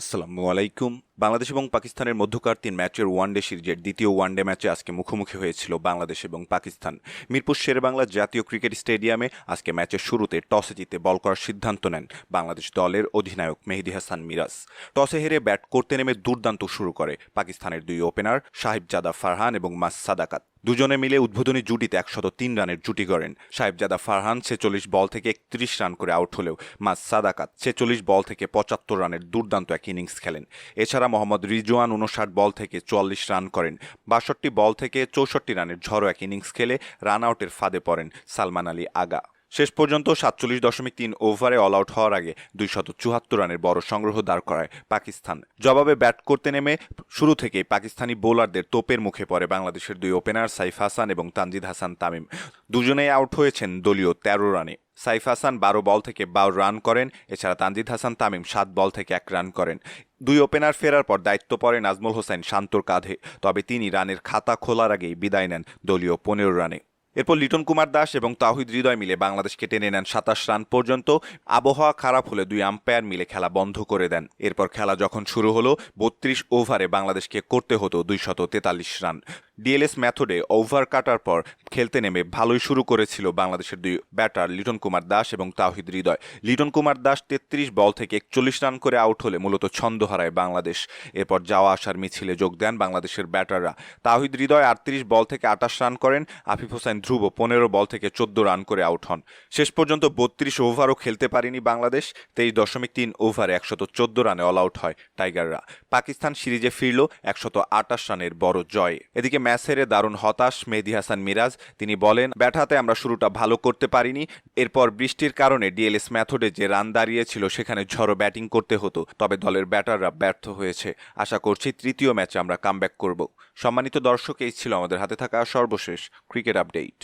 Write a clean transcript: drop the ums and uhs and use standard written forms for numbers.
আসসালামু আলাইকুম। বাংলাদেশ এবং পাকিস্তানের মধ্যকার ৩ ম্যাচের ওয়ানডে সিরিজের দ্বিতীয় ওয়ানডে ম্যাচে আজকে মুখোমুখি হয়েছিল বাংলাদেশ এবং পাকিস্তান। মিরপুর শেরেবাংলা জাতীয় ক্রিকেট স্টেডিয়ামে আজকে ম্যাচের শুরুতে টসে জিতে বল করার সিদ্ধান্ত নেন বাংলাদেশ দলের অধিনায়ক মেহেদী হাসান মিরাজ। টসে হেরে ব্যাট করতে নেমে দুর্দান্ত শুরু করে পাকিস্তানের দুই ওপেনার সাহিবজাদা ফারহান এবং মাস সাদাকাত। দুজনে মিলে উদ্বোধনী জুটিতে ১০৩ রানের জুটি গড়েন। সাহিবজাদা ফারহান ৪৬ বল থেকে ৩১ রান করে আউট হলেও মাস সাদাকাত ৪৬ বল থেকে ৭৫ রানের দুর্দান্ত এক ইনিংস খেলেন। এছাড়া মোহাম্মদ রিজওয়ান ৫৯ বল থেকে ৪৪ রান করেন। ৬২ বল থেকে ৬৪ রানের ঝড়ো এক ইনিংস খেলে রান আউটের ফাঁদে পড়েন সালমান আলী আগা। শেষ পর্যন্ত ৪৭.৩ ওভারে অল আউট হওয়ার আগে ২৭৪ রানের বড় সংগ্রহ দাঁড় করায় পাকিস্তান। জবাবে ব্যাট করতে নেমে শুরু থেকেই পাকিস্তানি বোলারদের তোপের মুখে পড়ে বাংলাদেশের দুই ওপেনার সাইফ হাসান এবং তানজিদ হাসান তামিম। দুজনেই আউট হয়েছেন দলীয় ১৩ রানে। সাইফ হাসান ১২ বল থেকে ১২ রান করেন। এছাড়া তানজিদ হাসান তামিম ৭ বল থেকে ১ রান করেন। দুই ওপেনার ফেরার পর দায়িত্ব পড়ে নাজমুল হোসেন শান্তর কাঁধে, তবে তিনি রানের খাতা খোলার আগেই বিদায় নেন দলীয় ১৫ রানে। এরপর লিটন কুমার দাস এবং তাওহিদ হৃদয় মিলে বাংলাদেশকে টেনে নেন ২৭ রান পর্যন্ত। আবহাওয়া খারাপ হলে দুই আম্পায়ার মিলে খেলা বন্ধ করে দেন। এরপর খেলা যখন শুরু হলো ৩২ ওভারে বাংলাদেশকে করতে হতো ২৪৩ রান। ডিএলএস মেথডে ওভার কাটার পর খেলতে নেমে ভালোই শুরু করেছিল বাংলাদেশের দুই ব্যাটার লিটন কুমার দাস এবং তাওহিদ হৃদয়। লিটন কুমার দাস ৩৩ বল থেকে ৪১ রান করে আউট হলে মূলত ছন্দ হারায় বাংলাদেশ। এরপর যাওয়া আসার মিছিলে যোগ দেন বাংলাদেশের ব্যাটাররা। তাওহিদ হৃদয় ৩৮ বল থেকে ২৮ রান করেন। আফিফ হোসেন ধ্রুব ১৫ বল থেকে ১৪ রান করে আউট হন। শেষ পর্যন্ত ৩২ ওভারও খেলতে পারেনি বাংলাদেশ। ২৩.৩ ওভারে ১১৪ রানে অল আউট হয় টাইগাররা। পাকিস্তান সিরিজে ফিরল ১২৮ রানের বড় জয়। এদিকে ম্যাচ হেরে দারুণ হতাশ মেহেদী হাসান মিরাজ। তিনি বলেন, ব্যাট হাতে আমরা শুরুটা ভালো করতে পারিনি। এরপর বৃষ্টির কারণে ডিএলএস মেথডে যে রান দাঁড়িয়েছিল সেখানে ঝড়ো ব্যাটিং করতে হতো, তবে দলের ব্যাটাররা ব্যর্থ হয়েছে। আশা করছি তৃতীয় ম্যাচে আমরা কামব্যাক করব। সম্মানিত দর্শক, এই ছিল আমাদের হাতে থাকা সর্বশেষ ক্রিকেট আপডেট।